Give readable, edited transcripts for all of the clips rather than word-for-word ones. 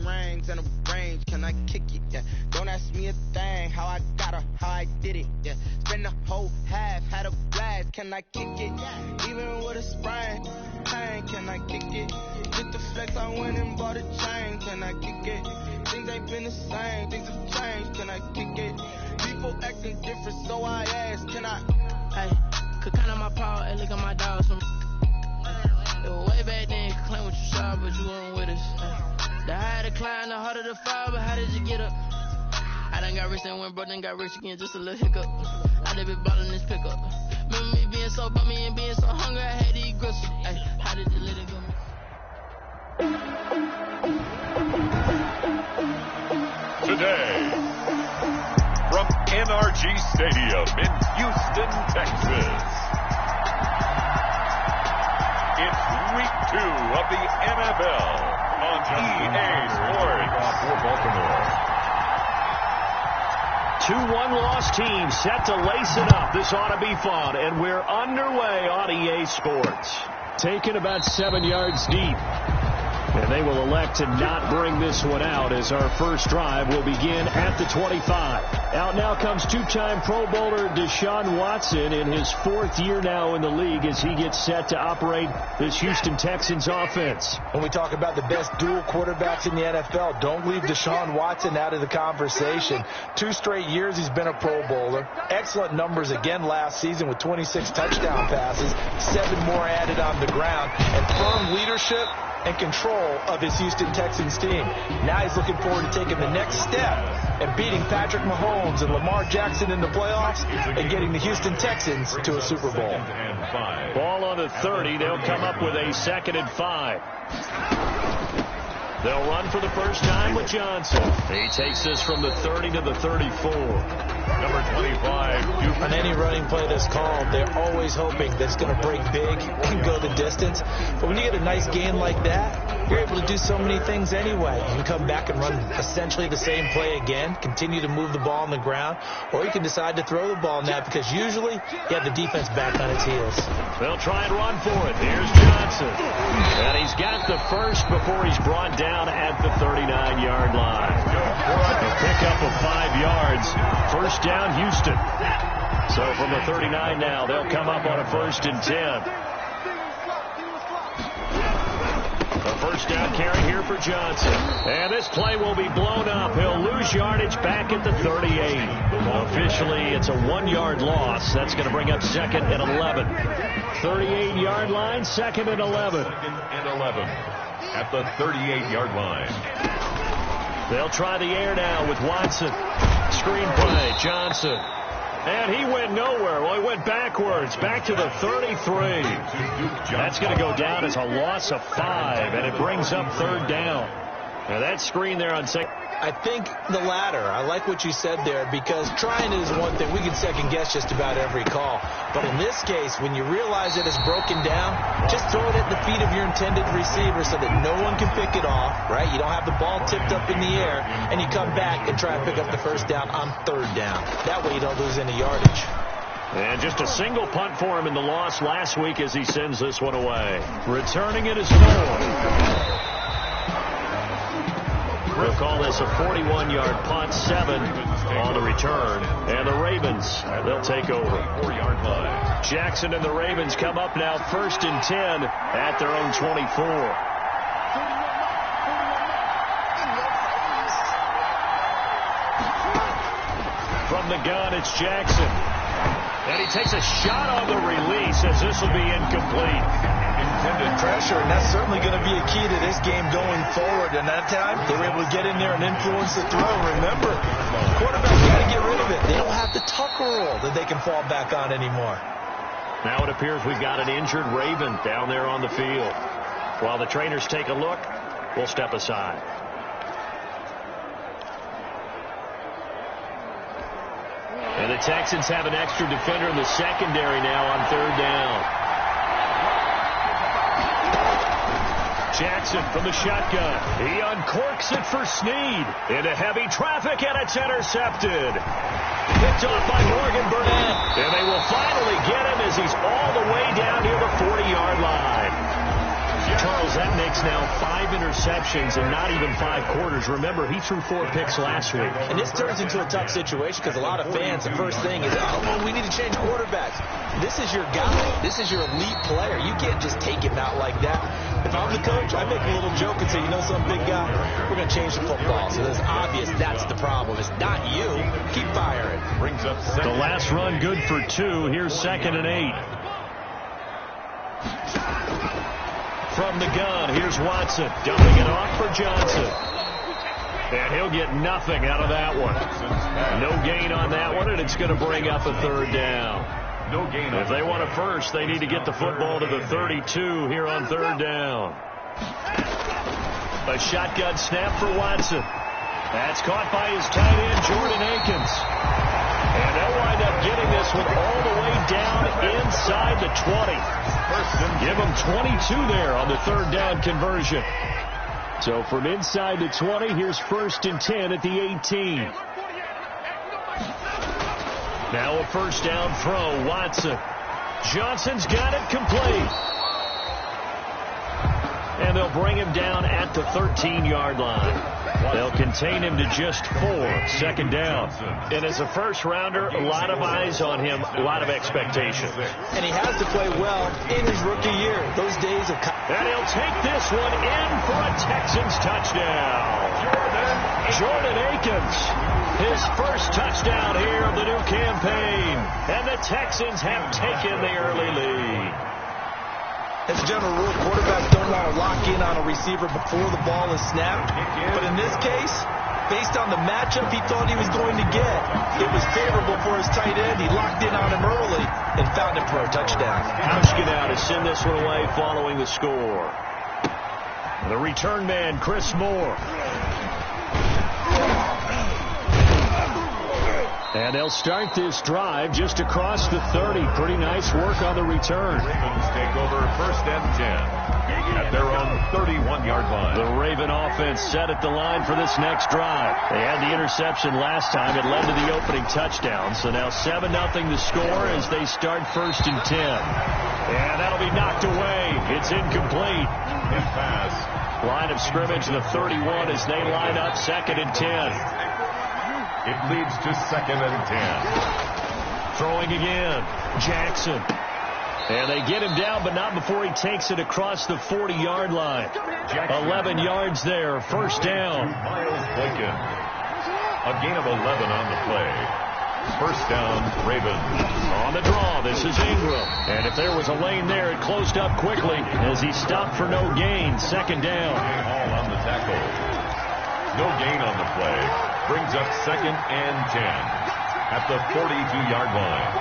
rings and a range. Can I kick it? Yeah. Don't ask me a thing. How I got her, how I did it. Yeah. Spend the whole half, had a blast. Can I kick it? Even with a sprain, pain. Can I kick it? Just the flex, I went and bought a chain. Can I kick it? Things ain't been the same. Things have changed. Can I kick it? People acting different, so I ask. Can I? Hey, could count on my power and look at my dogs from. It was way back then, could claim what you saw, but you weren't with us. The higher the climb, the harder the fall, but how did you get up? I done got rich and went broke, then got rich again, just a little hiccup. I done been ballin' this pickup. Remember me being so bummy and being so hungry, I had to eat gristle. Hey, how did you let it go? Today, from NRG Stadium in Houston, Texas, it's Week 2 of the NFL on EA Sports. For Baltimore. 2-1 loss team set to lace it up. This ought to be fun, and we're underway on EA Sports. Taken about 7 yards deep. And they will elect to not bring this one out as our first drive will begin at the 25. Out now comes two-time Pro Bowler Deshaun Watson in his 4th year now in the league as he gets set to operate this Houston Texans offense. When we talk about the best dual quarterbacks in the NFL, don't leave Deshaun Watson out of the conversation. 2 straight years he's been a Pro Bowler. Excellent numbers again last season with 26 touchdown passes, 7 more added on the ground, and firm leadership and control of his Houston Texans team. Now he's looking forward to taking the next step and beating Patrick Mahomes and Lamar Jackson in the playoffs and getting the Houston Texans to a Super Bowl. Ball on the 30. They'll come up with a 2nd and 5. They'll run for the first time with Johnson. He takes this from the 30 to the 34. Number 25. On any running play that's called, they're always hoping that it's going to break big and go the distance. But when you get a nice gain like that, you're able to do so many things anyway. You can come back and run essentially the same play again, continue to move the ball on the ground, or you can decide to throw the ball now because usually you have the defense back on its heels. They'll try and run for it. Here's Johnson. And he's got the first before he's brought down at the 39-yard line. Pick up of 5 yards. First down, Houston. So from the 39 now, they'll come up on a 1st and 10. A first down carry here for Johnson. And this play will be blown up. He'll lose yardage back at the 38. Officially, it's a 1-yard loss. That's going to bring up 2nd and 11. 38-yard line, 2nd and 11. 2nd and 11 at the 38-yard line. They'll try the air now with Watson. Screen play, Johnson. And he went nowhere. Well, he went backwards, back to the 33. That's going to go down as a loss of 5, and it brings up 3rd down. Now that screen there on 2nd. I think the latter. I like what you said there because trying is one thing. We can second guess just about every call. But in this case, when you realize that it's broken down, just throw it at the feet of your intended receiver so that no one can pick it off, right? You don't have the ball tipped up in the air, and you come back and try and pick up the first down on 3rd down. That way you don't lose any yardage. And just a single punt for him in the loss last week as he sends this one away. Returning it is Moore. We'll call this a 41-yard punt, 7 on the return. And the Ravens, they'll take over. 4-yard line. Jackson and the Ravens come up now 1st and 10 at their own 24. From the gun, it's Jackson. And he takes a shot on the release as this will be incomplete. Intended pressure, and that's certainly going to be a key to this game going forward. And that time, they were able to get in there and influence the throw. Remember, quarterback got to get rid of it. They don't have the tuck rule that they can fall back on anymore. Now it appears we've got an injured Raven down there on the field. While the trainers take a look, we'll step aside. And the Texans have an extra defender in the secondary now on 3rd down. Jackson from the shotgun. He uncorks it for Snead. Into heavy traffic, and it's intercepted. Picked off by Morgan Burnett. And they will finally get him as he's all the way down near the 40-yard line. Charles, that makes now 5 interceptions in not even 5 quarters. Remember, he threw 4 picks last week. And this turns into a tough situation because a lot of fans, the first thing is, oh, well, we need to change quarterbacks. This is your guy. This is your elite player. You can't just take him out like that. If I'm the coach, I make a little joke and say, you know some big guy, we're going to change the football. So it's obvious that's the problem. It's not you. Keep firing. Brings up the last run good for 2. Here's 2nd and 8. From the gun, here's Watson, dumping it off for Johnson. And he'll get nothing out of that one. No gain on that one, and it's going to bring up a 3rd down. No gain. If they want it first, they need to get the football to the 32 here on 3rd down. A shotgun snap for Watson. That's caught by his tight end, Jordan Akins. And they'll wind up getting this one all the way down inside the 20. Give them 22 there on the 3rd down conversion. So from inside the 20, here's 1st and 10 at the 18. Now a 1st down throw, Watson. Johnson's got it complete. And they'll bring him down at the 13-yard line. They'll contain him to just 4. 2nd down. And as a first-rounder, a lot of eyes on him, a lot of expectations. And he has to play well in his rookie year. Those days of... And he'll take this one in for a Texans touchdown. Jordan Akins, his first touchdown here of the new campaign. And the Texans have taken the early lead. As a general rule, quarterbacks don't want to lock in on a receiver before the ball is snapped. But in this case, based on the matchup he thought he was going to get, it was favorable for his tight end. He locked in on him early and found him for a touchdown. Houshkin to send this one away following the score. The return man, Chris Moore. And they'll start this drive just across the 30. Pretty nice work on the return. Ravens take over 1st and 10 at their own 31-yard line. The Raven offense set at the line for this next drive. They had the interception last time. It led to the opening touchdown. So now 7-0 the score as they start 1st and 10. And that'll be knocked away. It's incomplete. Pass. Line of scrimmage, the 31 as they line up 2nd and 10. It leads to 2nd and 10. Throwing again. Jackson. And they get him down, but not before he takes it across the 40-yard line. 11 yards there. 1st down. Miles Boykin. A gain of 11 on the play. 1st down, Ravens. On the draw, this is Ingram. And if there was a lane there, it closed up quickly as he stopped for no gain. 2nd down. All on the tackle. No gain on the play. Brings up 2nd and 10 at the 42-yard line.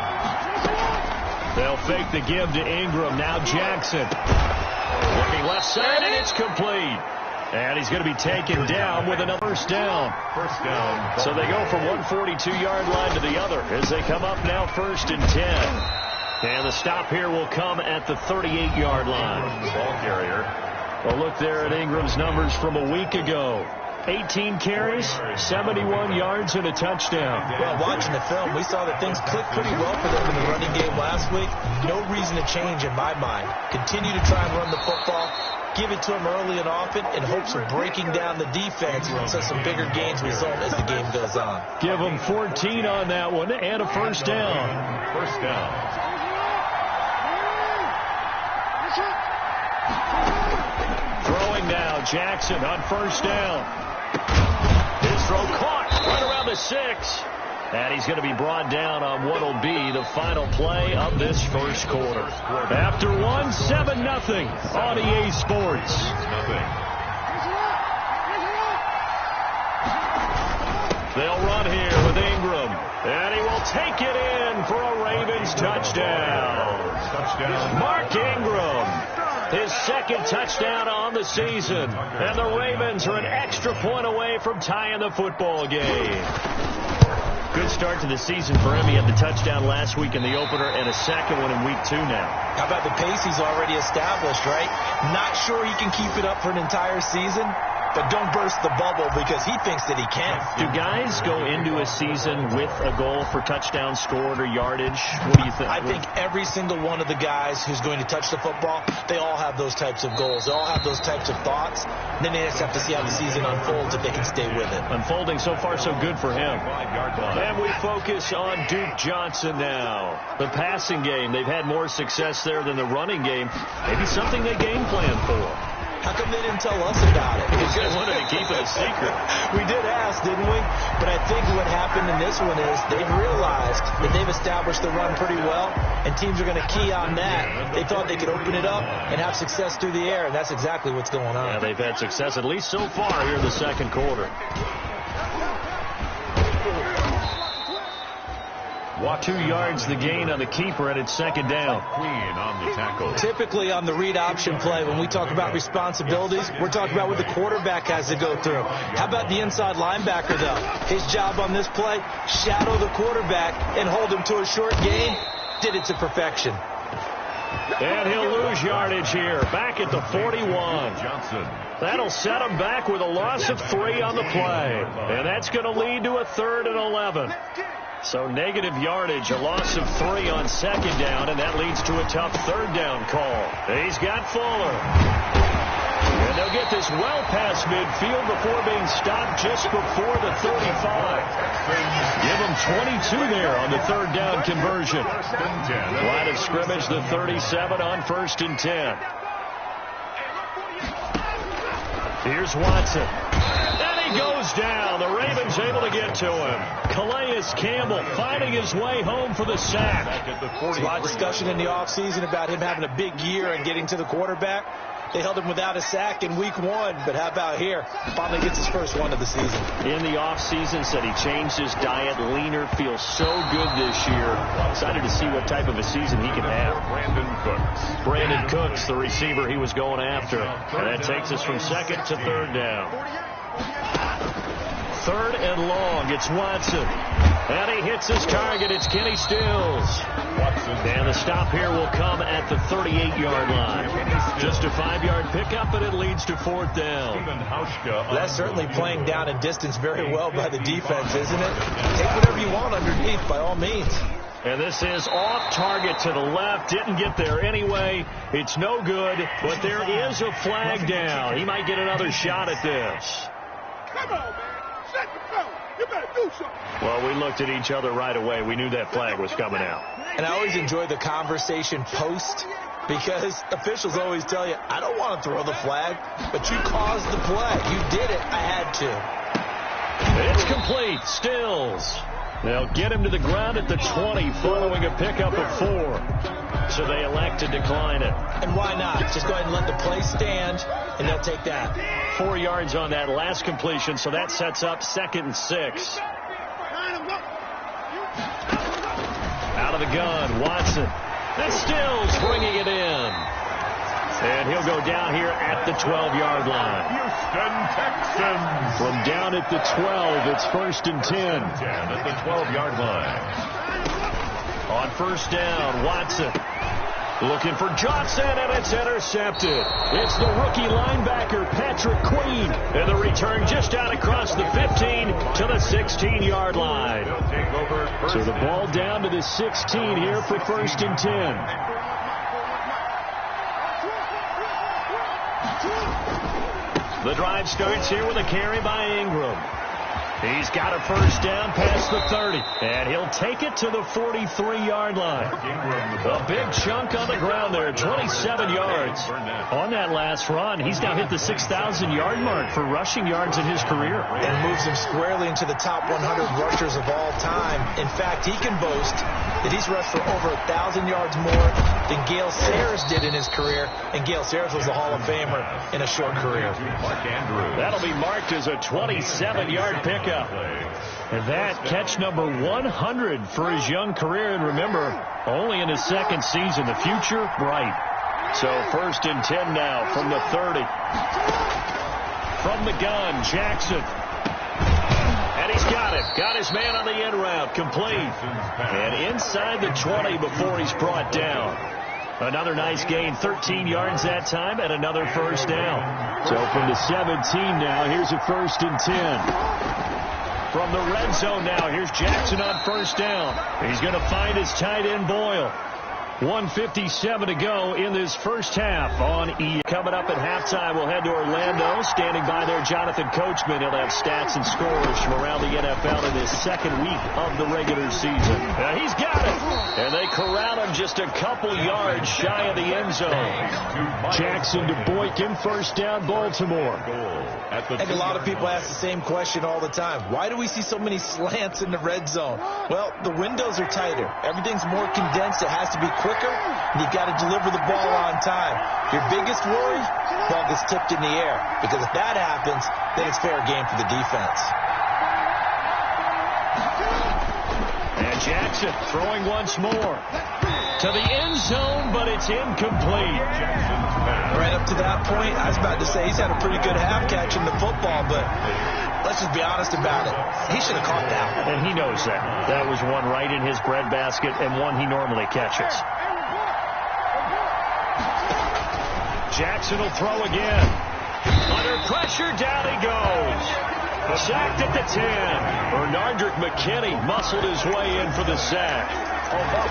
They'll fake the give to Ingram. Now Jackson. Looking left side, and it's complete. And he's going to be taken down with another 1st down. 1st down. So they go from one 42-yard line to the other as they come up now 1st and 10. And the stop here will come at the 38-yard line. Ball carrier. Well, look there at Ingram's numbers from a week ago. 18 carries, 71 yards, and a touchdown. Well, watching the film, we saw that things clicked pretty well for them in the running game last week. No reason to change in my mind. Continue to try and run the football. Give it to him early and often in hopes of breaking down the defense so some bigger gains result as the game goes on. Give him 14 on that one and a 1st down. 1st down. Throwing now, Jackson on 1st down. His throw caught right around the 6. And he's going to be brought down on what will be the final play of this 1st quarter. After 7-0 on EA Sports. They'll run here with Ingram. And he will take it in for a Ravens touchdown. Mark Ingram. His 2nd touchdown on the season. And the Ravens are an extra point away from tying the football game. Good start to the season for him. He had the touchdown last week in the opener and a 2nd one in week 2 now. How about the pace he's already established, right? Not sure he can keep it up for an entire season, but don't burst the bubble because he thinks that he can. Do guys go into a season with a goal for touchdown scored or yardage? What do you think? I think every single one of the guys who's going to touch the football, they all have those types of goals. They all have those types of thoughts. Then they just have to see how the season unfolds if they can stay with it. Unfolding so far so good for him. And we focus on Duke Johnson now. The passing game, they've had more success there than the running game. Maybe something they game plan for. How come they didn't tell us about it? Because they wanted to keep it a secret. We did ask, didn't we? But I think what happened in this one is they've realized that they've established the run pretty well, and teams are going to key on that. They thought they could open it up and have success through the air, and that's exactly what's going on. Yeah, they've had success at least so far here in the second quarter. 2 yards the gain on the keeper, and it's second down. Queen on the tackle. Typically on the read option play, when we talk about responsibilities, we're talking about what the quarterback has to go through. How about the inside linebacker, though? His job on this play, shadow the quarterback and hold him to a short gain. Did it to perfection. And he'll lose yardage here. Back at the 41. Johnson. That'll set him back with a loss of 3 on the play. And that's going to lead to a 3rd and 11. So negative yardage, a loss of 3 on second down, and that leads to a tough 3rd down call. He's got Fuller. And they'll get this well past midfield before being stopped just before the 35. Give them 22 there on the 3rd down conversion. Line of scrimmage, the 37 on 1st and 10. Here's Watson. He goes down. The Ravens able to get to him. Calais Campbell finding his way home for the sack. There's a lot of discussion in the offseason about him having a big year and getting to the quarterback. They held him without a sack in week 1, but how about here? Finally gets his first one of the season. In the offseason, said he changed his diet, leaner, feels so good this year. Excited to see what type of a season he can have. Brandon Cooks, the receiver he was going after. And that takes us from 2nd to 3rd down. 3rd and long. It's Watson. And he hits his target. It's Kenny Stills. And the stop here will come at the 38-yard line. Just a 5-yard pickup, and it leads to 4th down. That's certainly playing down and distance very well by the defense, isn't it? Take whatever you want underneath, by all means. And this is off target to the left. Didn't get there anyway. It's no good, but there is a flag down. He might get another shot at this. Come on, man. Set the phone. You better do something. Well, we looked at each other right away. We knew that flag was coming out. And I always enjoy the conversation post because officials always tell you, I don't want to throw the flag, but you caused the play. You did it. I had to. It's complete. Stills. They'll get him to the ground at the 20 following a pickup of 4. So they elect to decline it. And why not? Just go ahead and let the play stand, and they'll take that. 4 yards on that last completion, so that sets up 2nd and 6. Out of the gun, Watson. That's Stills bringing it in. And he'll go down here at the 12-yard line. Houston Texans. From down at the 12, it's 1st and 10. At the 12-yard line. On 1st down, Watson. Looking for Johnson, and it's intercepted. It's the rookie linebacker, Patrick Queen. And the return just out across the 15 to the 16-yard line. So the ball down to the 16 here for 1st and 10. The drive starts here with a carry by Ingram. He's got a 1st down past the 30. And he'll take it to the 43-yard line. A big chunk on the ground there, 27 yards. On that last run, he's now hit the 6,000-yard mark for rushing yards in his career. And moves him squarely into the top 100 rushers of all time. In fact, he can boast that he's rushed for over 1,000 yards more than Gale Sayers did in his career. And Gale Sayers was a Hall of Famer in a short career. That'll be marked as a 27-yard pickup. And that catch number 100 for his young career. And remember, only in his 2nd season. The future, bright. So 1st and 10 now from the 30. From the gun, Jackson. And he's got it. Got his man on the in route. Complete. And inside the 20 before he's brought down. Another nice gain, 13 yards that time, and another first down. So from the 17 now, here's a 1st and 10. From the red zone now, here's Jackson on first down. He's going to find his tight end Boyle. 1:57 to go in this first half on E. Coming up at halftime, we'll head to Orlando. Standing by there, Jonathan Coachman. He'll have stats and scores from around the NFL in this second week of the regular season. Now he's got it. And they corral him just a couple yards shy of the end zone. Jackson to Boykin, first down, Baltimore. I think a lot of people ask the same question all the time. Why do we see so many slants in the red zone? Well, the windows are tighter. Everything's more condensed. It has to be quicker, and you've got to deliver the ball on time. Your biggest worry, ball gets tipped in the air. Because if that happens, then it's fair game for the defense. And Jackson throwing once more to the end zone, but it's incomplete. Right up to that point, I was about to say he's had a pretty good half catching the football, but let's just be honest about it. He should have caught that. And he knows that. That was one right in his breadbasket and one he normally catches. Jackson will throw again. Under pressure, down he goes. Sacked at the 10. Bernardrick McKinney muscled his way in for the sack.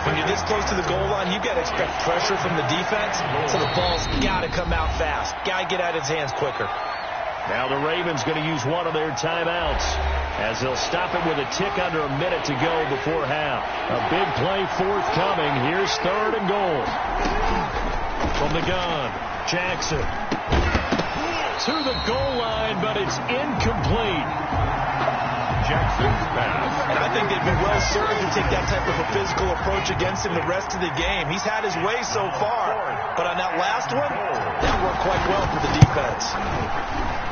When you're this close to the goal line, you've got to expect pressure from the defense, so the ball's got to come out fast. Got to get out of his hands quicker. Now the Ravens going to use one of their timeouts as they'll stop it with a tick under a minute to go before half. A big play forthcoming. Here's 3rd and goal. From the gun, Jackson. To the goal line, but it's incomplete. Jackson's pass. And I think they'd be well served to take that type of a physical approach against him the rest of the game. He's had his way so far, but on that last one, that worked quite well for the defense.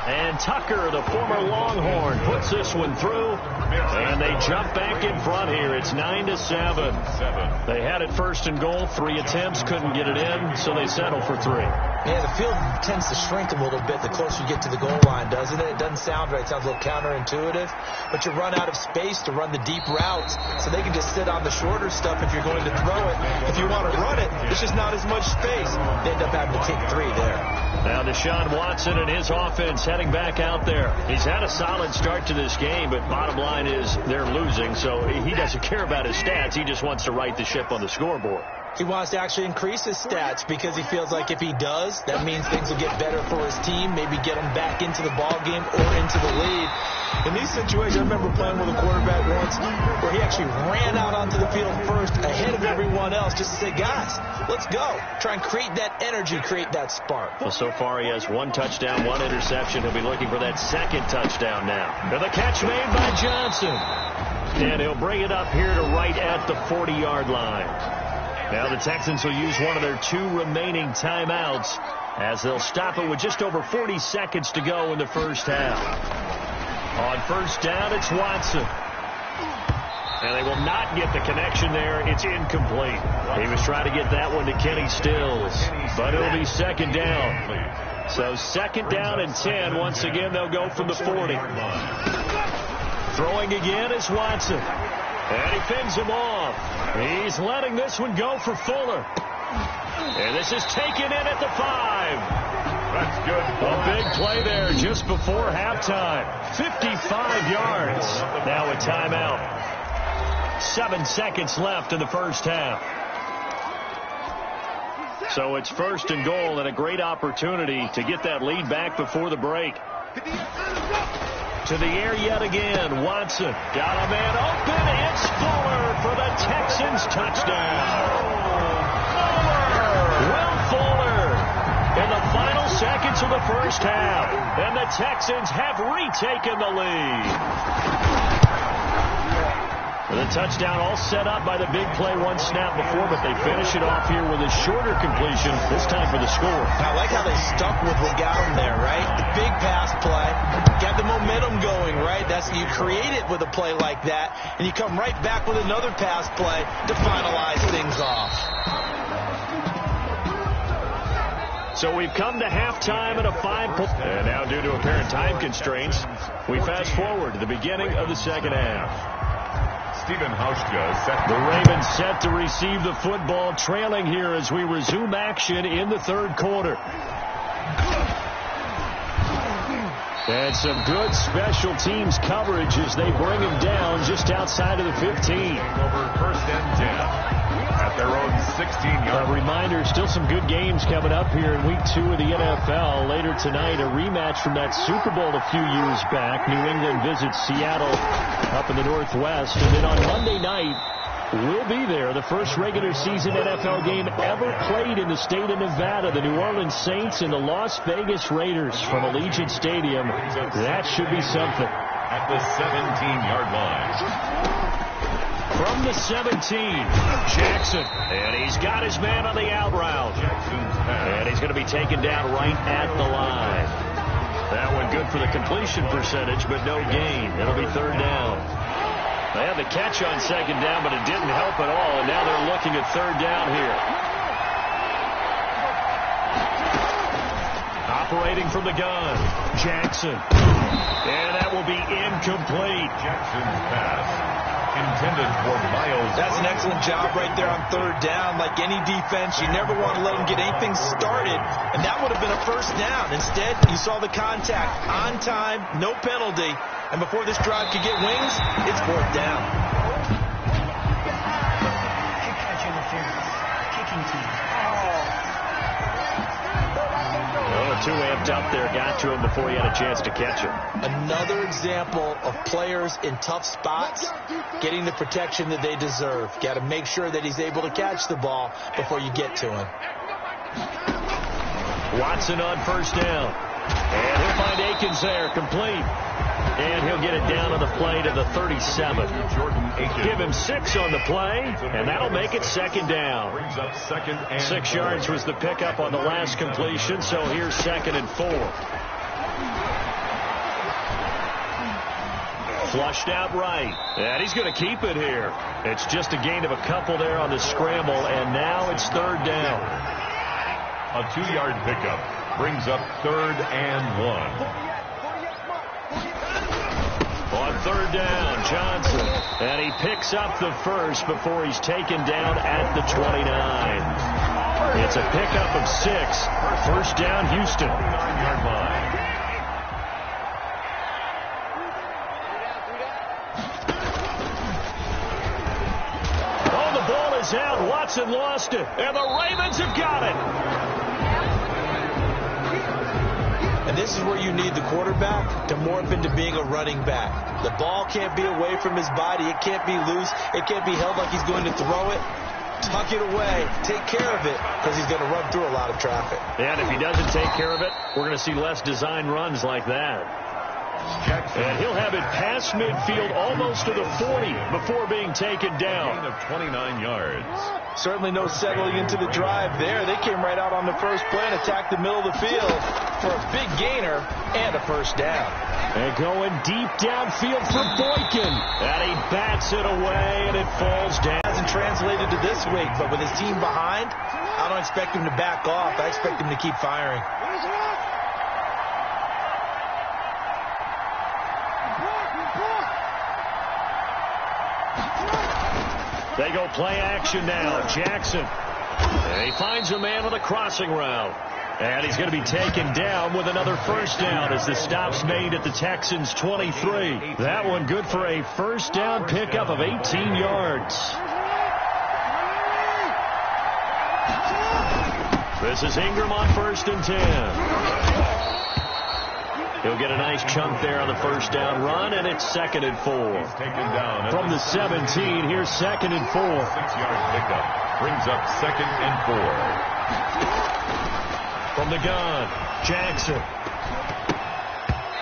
And Tucker, the former Longhorn, puts this one through, and they jump back in front here. It's 9-7. They had it 1st and goal, 3 attempts, couldn't get it in, so they settle for 3. Yeah, the field tends to shrink a little bit the closer you get to the goal line, doesn't it? It doesn't sound right. It sounds a little counterintuitive. But you run out of space to run the deep routes, so they can just sit on the shorter stuff if you're going to throw it. If you want to run it, it's just not as much space. They end up having to take 3 there. Now Deshaun Watson and his offense heading back out there. He's had a solid start to this game, but bottom line is they're losing, so he doesn't care about his stats. He just wants to right the ship on the scoreboard. He wants to actually increase his stats because he feels like if he does, that means things will get better for his team, maybe get him back into the ball game or into the lead. In these situations, I remember playing with a quarterback once where he actually ran out onto the field first ahead of everyone else just to say, guys, let's go. Try and create that energy, create that spark. Well, so far he has 1 touchdown, 1 interception. He'll be looking for that 2nd touchdown now. And the catch made by Johnson. And he'll bring it up here to right at the 40-yard line. Now the Texans will use one of their 2 remaining timeouts as they'll stop it with just over 40 seconds to go in the first half. On first down, it's Watson. And they will not get the connection there. It's incomplete. He was trying to get that one to Kenny Stills, but it'll be 2nd down. So 2nd down and 10. Once again, they'll go from the 40. Throwing again is Watson. And he pins him off. He's letting this one go for Fuller. And this is taken in at the 5. That's good. A big play there just before halftime. 55 yards. Now a timeout. 7 seconds left in the first half. So it's 1st and goal and a great opportunity to get that lead back before the break. To the air yet again. Watson got a man open. It's Fuller for the Texans touchdown. Will Fuller in the final seconds of the first half. And the Texans have retaken the lead. The touchdown all set up by the big play 1 snap before, but they finish it off here with a shorter completion, this time for the score. I like how they stuck with what got them there, right? The big pass play, got the momentum going, right? That's you create it with a play like that, and you come right back with another pass play to finalize things off. So we've come to halftime at a 5-point. And now due to apparent time constraints, we fast forward to the beginning of the second half. Stephen Hauschka set. The Ravens set to receive the football, trailing here as we resume action in the third quarter. And some good special teams coverage as they bring him down just outside of the 15. Over first and 10. At their own 16-yard. A reminder, still some good games coming up here in Week 2 of the NFL. Later tonight, a rematch from that Super Bowl a few years back. New England visits Seattle up in the Northwest. And then on Monday night, we'll be there. The first regular season NFL game ever played in the state of Nevada. The New Orleans Saints and the Las Vegas Raiders from Allegiant Stadium. That should be something. At the 17-yard line. From the 17, Jackson. And he's got his man on the out route. And he's going to be taken down right at the line. That one good for the completion percentage, but no gain. It'll be third down. They had the catch on second down, but it didn't help at all. And now they're looking at third down here. Operating from the gun, Jackson. And that will be incomplete. Jackson's pass. Intended for Miles. That's an excellent job right there on third down. Like any defense, you never want to let them get anything started, and that would have been a first down. Instead, you saw the contact on time, no penalty, and before this drive could get wings, it's fourth down. Too amped up there, got to him before he had a chance to catch him. Another example of players in tough spots getting the protection that they deserve. Got to make sure that he's able to catch the ball before you get to him. Watson on first down. And he'll find Akins there, complete. And he'll get it down on the play to the 37. Give him 6 on the play, and that'll make it second down. 6 yards was the pickup on the last completion, so here's 2nd and 4. Flushed out right, and he's going to keep it here. It's just a gain of a couple there on the scramble, and now it's third down. A 2-yard pickup brings up 3rd and 1. On third down, Johnson. And he picks up the first before he's taken down at the 29. It's a pickup of 6. First down, Houston. 9-yard line. Oh, the ball is out. Watson lost it. And the Ravens have got it. And this is where you need the quarterback to morph into being a running back. The ball can't be away from his body. It can't be loose. It can't be held like he's going to throw it. Tuck it away. Take care of it because he's going to run through a lot of traffic. And if he doesn't take care of it, we're going to see less design runs like that. And he'll have it past midfield almost to the 40 before being taken down. Gain of 29 yards. Certainly no settling into the drive there. They came right out on the first play and attacked the middle of the field for a big gainer and a first down. And going deep downfield for Boykin. And he bats it away, and it falls down. Hasn't translated to this week, but with his team behind, I don't expect him to back off. I expect him to keep firing. They go play action now. Jackson. And he finds a man on the crossing route. And he's going to be taken down with another first down as the stop's made at the Texans' 23. That one good for a first down pickup of 18 yards. This is Ingram on 1st and 10. He'll get a nice chunk there on the first down run, and it's 2nd and 4. He's taken down from the 17, here's 2nd and 4. 6-yard pickup brings up 2nd and 4. From the gun, Jackson.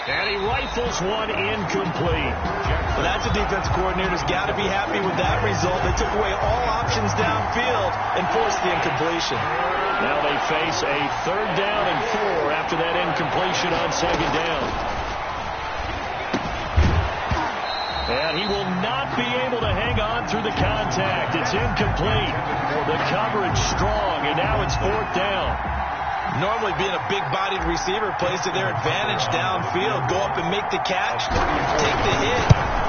And he rifles one incomplete. Well, that's a defense coordinator's got to be happy with that result. They took away all options downfield and forced the incompletion. Now they face a 3rd down and 4 after that incompletion on 2nd down. And he will not be able to hang on through the contact. It's incomplete. The coverage strong, and now it's 4th down. Normally being a big-bodied receiver plays to their advantage downfield. Go up and make the catch, take the hit,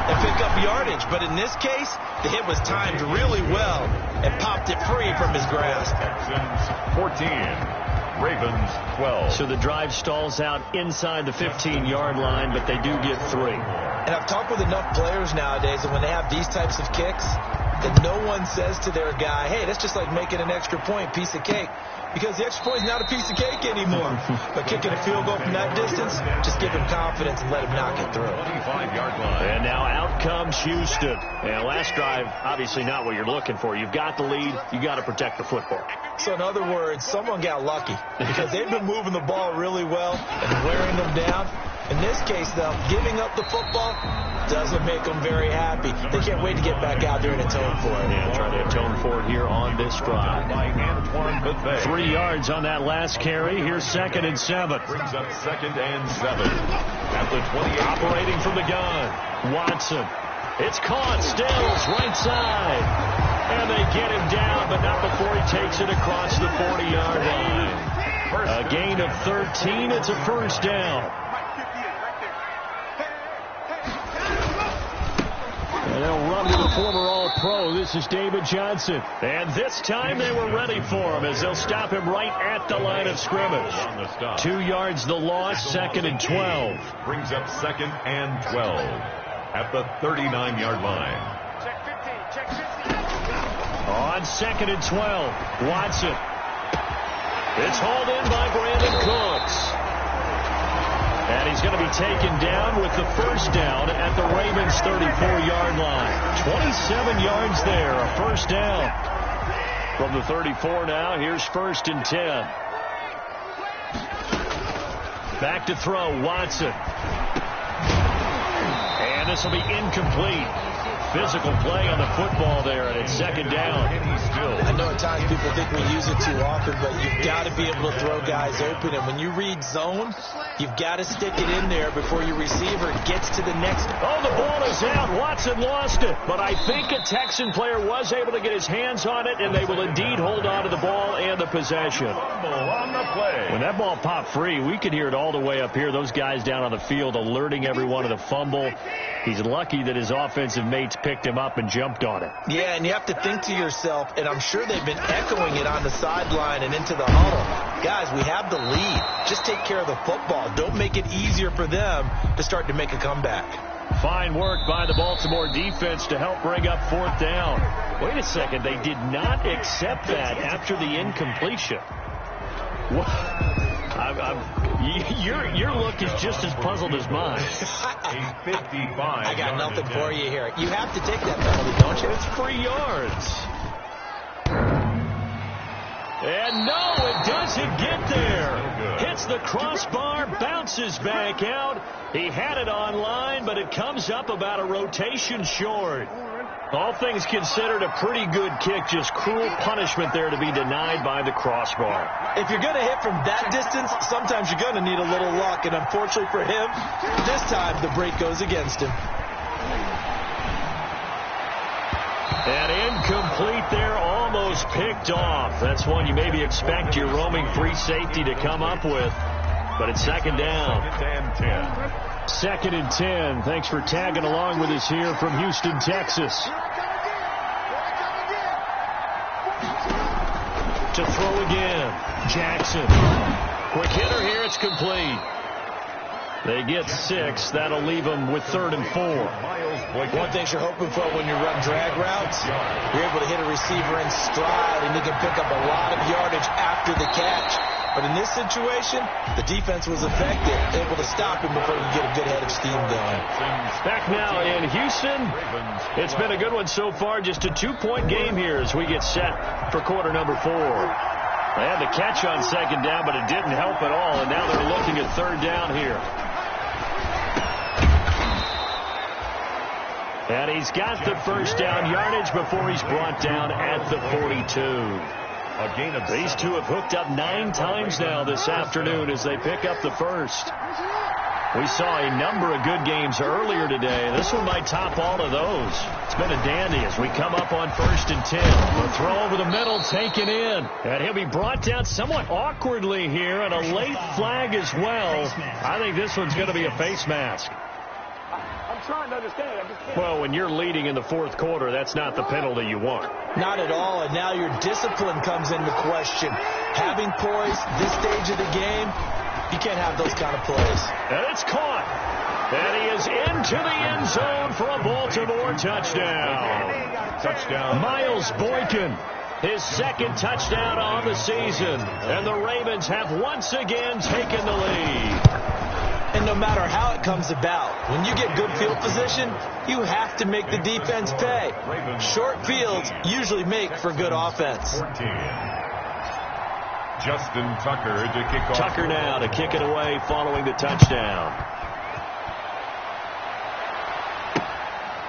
and pick up yardage. But in this case, the hit was timed really well and popped it free from his grasp. Texans 14, Ravens 12. So the drive stalls out inside the 15-yard line, but they do get 3. And I've talked with enough players nowadays that when they have these types of kicks, that no one says to their guy, hey, that's just like making an extra point, piece of cake. Because the extra point is not a piece of cake anymore. But kicking a field goal from that distance, just give him confidence and let him knock it through. 25-yard line. And now out comes Houston. And last drive, obviously not what you're looking for. You've got the lead. You got to protect the football. So in other words, someone got lucky because they've been moving the ball really well and wearing them down. In this case, though, giving up the football doesn't make them very happy. They can't wait to get back out there and atone for it. Yeah, trying to atone for it here on this drive. By Antoine Bethea. 3 yards on that last carry. Here's 2nd and 7. Brings up 2nd and 7. At the 28. Operating from the gun. Watson. It's caught. Stills right side. And they get him down, but not before he takes it across the 40-yard line. A gain of 13. It's a first down. And they'll run to the former All-Pro. This is David Johnson. And this time they were ready for him as they'll stop him right at the line of scrimmage. 2 yards the loss, 2nd and 12. Brings up 2nd and 12 at the 39-yard line. On 2nd and 12, Watson. It's hauled in by Brandon Cooks. And he's going to be taken down with the first down at the Ravens' 34-yard line. 27 yards there, a first down. From the 34 now, here's 1st and 10. Back to throw, Watson. And this will be incomplete. Physical play on the football there, and it's 2nd down. I know at times people think we use it too often, but you've got to be able to throw guys open. And when you read zone, you've got to stick it in there before your receiver gets to the next. Oh, the ball is out. Watson lost it. But I think a Texan player was able to get his hands on it, and they will indeed hold on to the ball and the possession. On the play. When that ball popped free, we could hear it all the way up here. Those guys down on the field alerting everyone of the fumble. He's lucky that his offensive mates picked him up and jumped on it. Yeah, and you have to think to yourself, and I'm sure they've been echoing it on the sideline and into the huddle. Guys, we have the lead. Just take care of the football. Don't make it easier for them to start to make a comeback. Fine work by the Baltimore defense to help bring up 4th down. Wait a second. They did not accept that after the incompletion. What? Your look is just as puzzled as mine. A 55. I got nothing for you here. You have to take that penalty, don't you? It's 3 yards. And no, it doesn't get there. Hits the crossbar, bounces back out. He had it on line, but it comes up about a rotation short. All things considered, a pretty good kick. Just cruel punishment there to be denied by the crossbar. If you're going to hit from that distance, sometimes you're going to need a little luck. And unfortunately for him, this time the break goes against him. And incomplete there, almost picked off. That's one you maybe expect your roaming free safety to come up with. But it's 2nd down. 2nd and 10. Thanks for tagging along with us here from Houston, Texas. To throw again. Jackson. Quick hitter here. It's complete. They get 6. That'll leave them with 3rd and 4. One thing you're hoping for when you run drag routes, you're able to hit a receiver in stride, and you can pick up a lot of yardage after the catch. But in this situation, the defense was effective, able to stop him before you get a good head of steam going. Back now in Houston. It's been a good one so far. Just a 2-point game here as we get set for quarter number 4. They had the catch on 2nd down, but it didn't help at all. And now they're looking at 3rd down here. And he's got the first down yardage before he's brought down at the 42. These two have hooked up 9 times now this afternoon as they pick up the first. We saw a number of good games earlier today. This one might top all of those. It's been a dandy as we come up on 1st and 10. The throw over the middle taken in. And he'll be brought down somewhat awkwardly here, and a late flag as well. I think this one's going to be a face mask. trying to understand. I just can't. Well, when you're leading in the fourth quarter, that's not the penalty you want. Not at all, and now your discipline comes into question. Having poise this stage of the game, you can't have those kind of plays. And it's caught. And he is into the end zone for a Baltimore touchdown. Touchdown. Miles Boykin, his second touchdown on the season. And the Ravens have once again taken the lead. And no matter how it comes about, when you get good field position, you have to make the defense pay. Short fields usually make for good offense. 14. Justin Tucker to kick off. Tucker now to kick it away following the touchdown.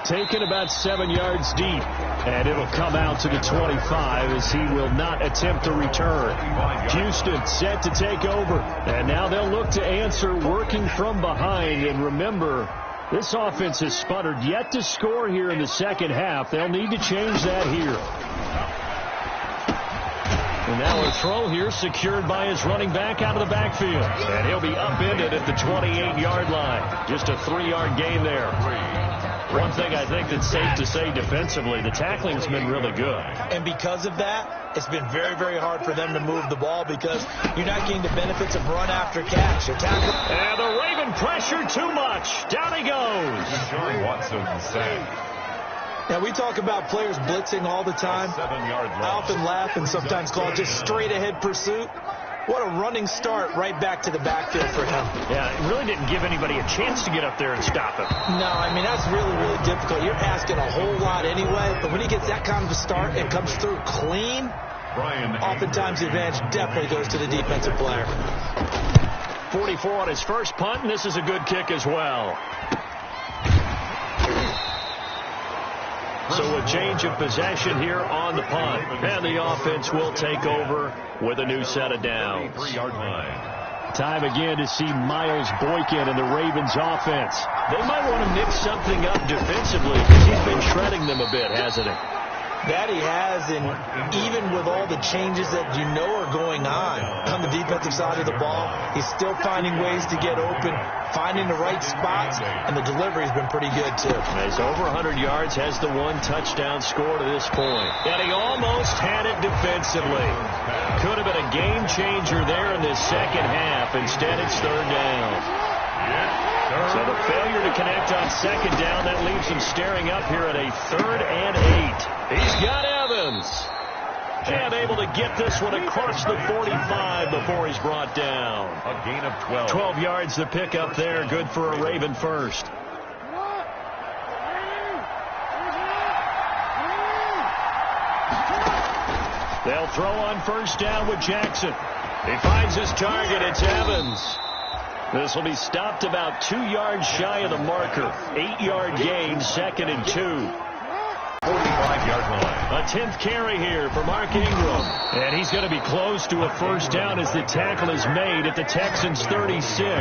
Taken about 7 yards deep. And it'll come out to the 25 as he will not attempt a return. Houston set to take over. And now they'll look to answer working from behind. And remember, this offense has sputtered yet to score here in the second half. They'll need to change that here. And now a throw here secured by his running back out of the backfield. And he'll be upended at the 28-yard line. Just a 3-yard gain there. One thing I think that's safe to say defensively, the tackling's been really good. And because of that, it's been very, very hard for them to move the ball because you're not getting the benefits of run after catch. And the Raven pressure too much. Down he goes. Deshaun Watson sacked. Now, we talk about players blitzing all the time. 7-yard I often laugh and sometimes call it just straight-ahead pursuit. What a running start right back to the backfield for him. Yeah, it really didn't give anybody a chance to get up there and stop him. No, I mean, that's really, really difficult. You're asking a whole lot anyway, but when he gets that kind of a start and comes through clean, oftentimes the advantage definitely goes to the defensive player. 44 on his first punt, and this is a good kick as well. So a change of possession here on the punt. And the offense will take over with a new set of downs. 3-yard line. Time again to see Miles Boykin and the Ravens offense. They might want to mix something up defensively because he's been shredding them a bit, hasn't he? That he has, and even with all the changes that you know are going on the defensive side of the ball, he's still finding ways to get open, finding the right spots, and the delivery's been pretty good, too. He's over 100 yards, has the 1 touchdown score to this point. And he almost had it defensively. Could have been a game changer there in this second half. Instead, it's third down. So the failure to connect on second down, that leaves him staring up here at a 3rd and 8. He's got Evans. And able to get this one across the 45 before he's brought down. A gain of 12. 12 yards to pick up there. Good for a Raven first. They'll throw on first down with Jackson. He finds his target. It's Evans. This will be stopped about 2 yards shy of the marker. 8-yard gain, 2nd and 2. 45-yard line. A 10th carry here for Mark Ingram. And he's going to be close to a first down as the tackle is made at the Texans' 36.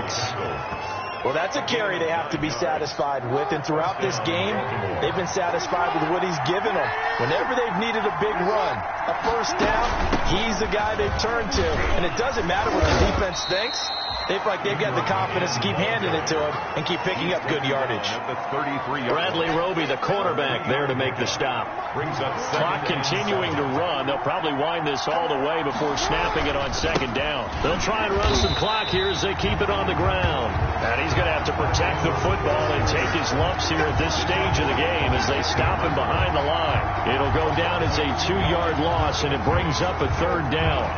Well, that's a carry they have to be satisfied with. And throughout this game, they've been satisfied with what he's given them. Whenever they've needed a big run, a first down, he's the guy they've turned to. And it doesn't matter what the defense thinks. They've got the confidence to keep handing it to him and keep picking up good yardage. Bradley Roby, the quarterback, there to make the stop. Clock continuing to run. They'll probably wind this all the way before snapping it on second down. They'll try and run some clock here as they keep it on the ground. And he's going to have to protect the football and take his lumps here at this stage of the game as they stop him behind the line. It'll go down as a 2-yard loss, and it brings up a 3rd down.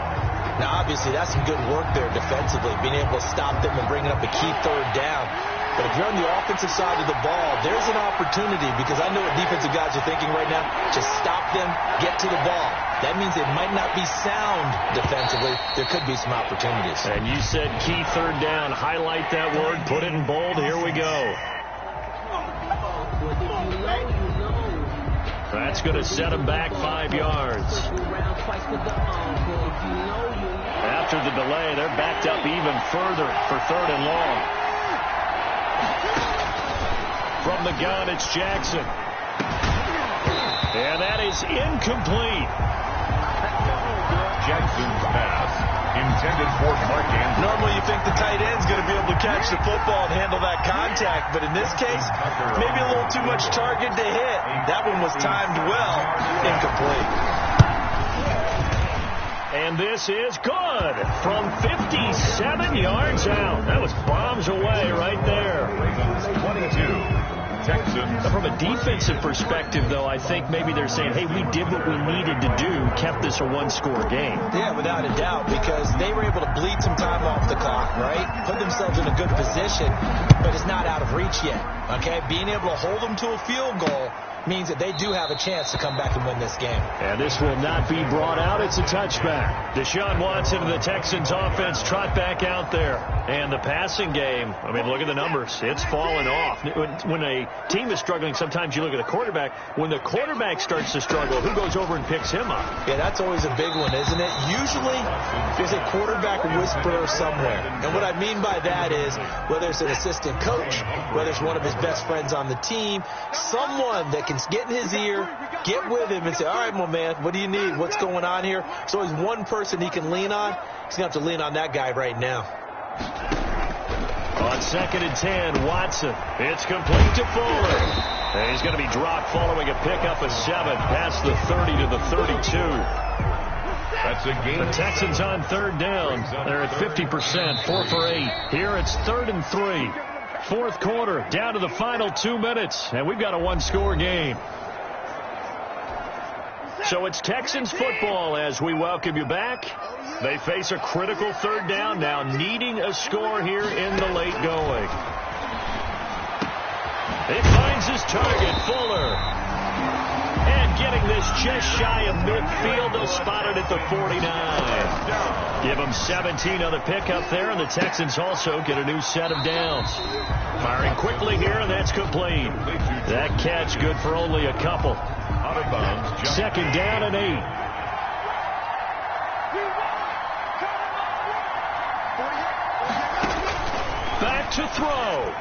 Now, obviously, that's some good work there defensively, being able to stop them and bringing up a key 3rd down. But if you're on the offensive side of the ball, there's an opportunity because I know what defensive guys are thinking right now. Just stop them, get to the ball. That means it might not be sound defensively. There could be some opportunities. And you said key 3rd down. Highlight that word. Put it in bold. Here we go. That's going to set him back 5 yards. After the delay, they're backed up even further for 3rd and long. From the gun, it's Jackson. And that is incomplete. Jackson's pass intended for Mark Andrews. Normally you think the tight end's going to be able to catch the football and handle that contact, but in this case, maybe a little too much target to hit. That one was timed well, incomplete. And this is good from 57 yards out. That was bombs away right there. 22. Texans. From a defensive perspective, though, I think maybe they're saying, hey, we did what we needed to do, kept this a one-score game. Yeah, without a doubt, because they were able to bleed some time off the clock, right? Put themselves in a good position, but it's not out of reach yet, okay? Being able to hold them to a field goal means that they do have a chance to come back and win this game. And this will not be brought out. It's a touchback. Deshaun Watson of the Texans offense trot back out there. And the passing game, I mean, look at the numbers. It's fallen off. When a team is struggling, sometimes you look at the quarterback. When the quarterback starts to struggle, who goes over and picks him up? Yeah, that's always a big one, isn't it? Usually, there's a quarterback whisperer somewhere. And what I mean by that is, whether it's an assistant coach, whether it's one of his best friends on the team, someone that can get in his ear, get with him, and say, all right, my man, what do you need? What's going on here? So there's one person he can lean on. He's going to have to lean on that guy right now. On 2nd and 10, Watson. It's complete to Fuller. And he's going to be dropped following a pickup of 7 past the 30 to the 32. That's a game. The Texans on 3rd down. They're at 50%, 4 for 8. Here it's 3rd and 3. 4th quarter, down to the final 2 minutes, and we've got a one-score game. So it's Texans football as we welcome you back. They face a critical 3rd down now, needing a score here in the late going. It finds his target, Fuller. And getting this just shy of midfield, they'll spot it at the 49. Give them 17 on the pickup there, and the Texans also get a new set of downs. Firing quickly here, and that's complete. That catch good for only a couple. Out of bounds. 2nd down and 8. Back to throw.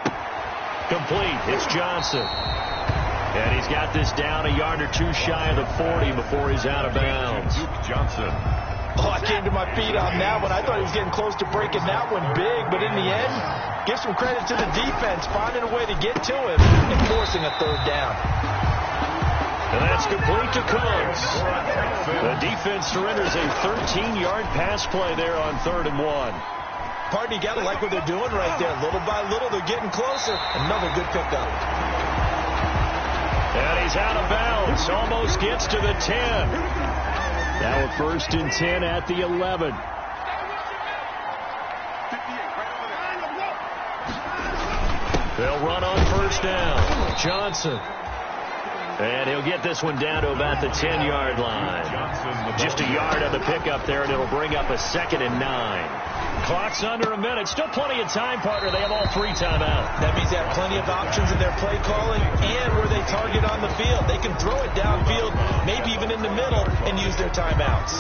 Complete. It's Johnson. And he's got this down a yard or two shy of the 40 before he's out of bounds. Johnson. Oh, I came to my feet on that one. I thought he was getting close to breaking that one big, but in the end, give some credit to the defense, finding a way to get to him and forcing a 3rd down. And that's complete to Coates. The defense surrenders a 13-yard pass play there on 3rd and 1. Pardon, you got to like what they're doing right there. Little by little, they're getting closer. Another good pickup. And he's out of bounds. Almost gets to the 10. Now a 1st and 10 at the 11. They'll run on 1st down. Johnson. And he'll get this one down to about the 10-yard line. Just a yard on the pickup there, and it'll bring up a 2nd and 9. Clock's under a minute. Still plenty of time, partner. They have all 3 timeouts. That means they have plenty of options in their play calling and where they target on the field. They can throw it downfield, maybe even in the middle, and use their timeouts.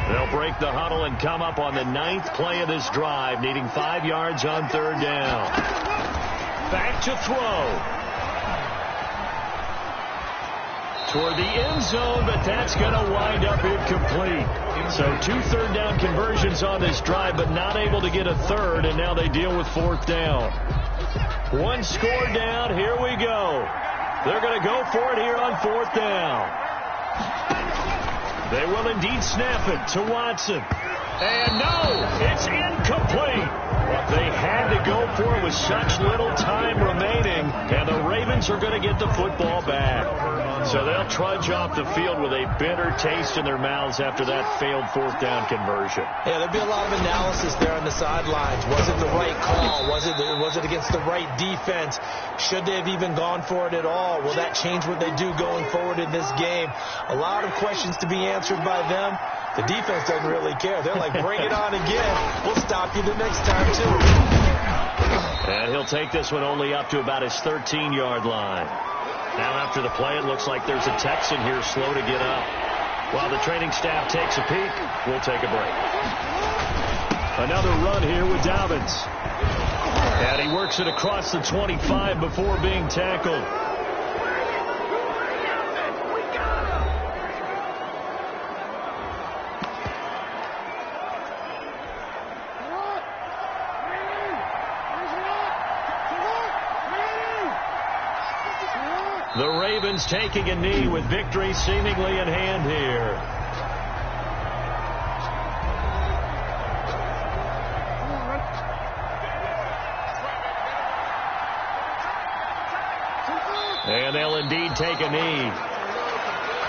They'll break the huddle and come up on the 9th play of this drive, needing 5 yards on 3rd down. Back to throw. Toward the end zone, but that's going to wind up incomplete. So 2 3rd down conversions on this drive, but not able to get a 3rd, and now they deal with 4th down. 1 score down. Here we go. They're going to go for it here on 4th down. They will indeed snap it to Watson. And no, it's incomplete. They had to go for it with such little time remaining, and the Ravens are going to get the football back. So they'll trudge off the field with a bitter taste in their mouths after that failed 4th down conversion. Yeah, there'll be a lot of analysis there on the sidelines. Was it the right call? Was it against the right defense? Should they have even gone for it at all? Will that change what they do going forward in this game? A lot of questions to be answered by them. The defense doesn't really care. They're like, bring it on again. We'll stop you the next time, too. And he'll take this one only up to about his 13-yard line. Now after the play, it looks like there's a Texan here slow to get up. While the training staff takes a peek, we'll take a break. Another run here with Dobbins. And he works it across the 25 before being tackled. The Ravens taking a knee with victory seemingly in hand here. And they'll indeed take a knee.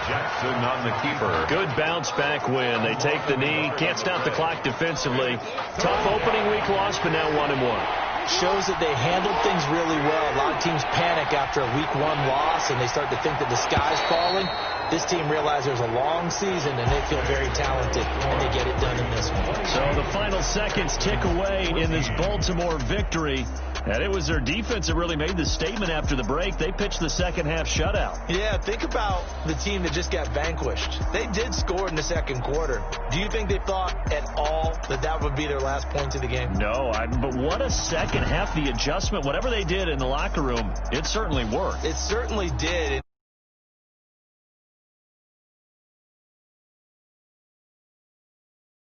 Jackson on the keeper. Good bounce back win. They take the knee. Can't stop the clock defensively. Tough opening week loss, but now 1-1. Shows that they handled things really well. A lot of teams panic after a week 1 loss, and they start to think that the sky's falling. This team realized there's a long season, and they feel very talented, and they get it done in this one. So the final seconds tick away in this Baltimore victory. And it was their defense that really made the statement after the break. They pitched the second half shutout. Yeah, think about the team that just got vanquished. They did score in the second quarter. Do you think they thought at all that that would be their last point of the game? No, but what a second half. The adjustment, whatever they did in the locker room, it certainly worked. It certainly did.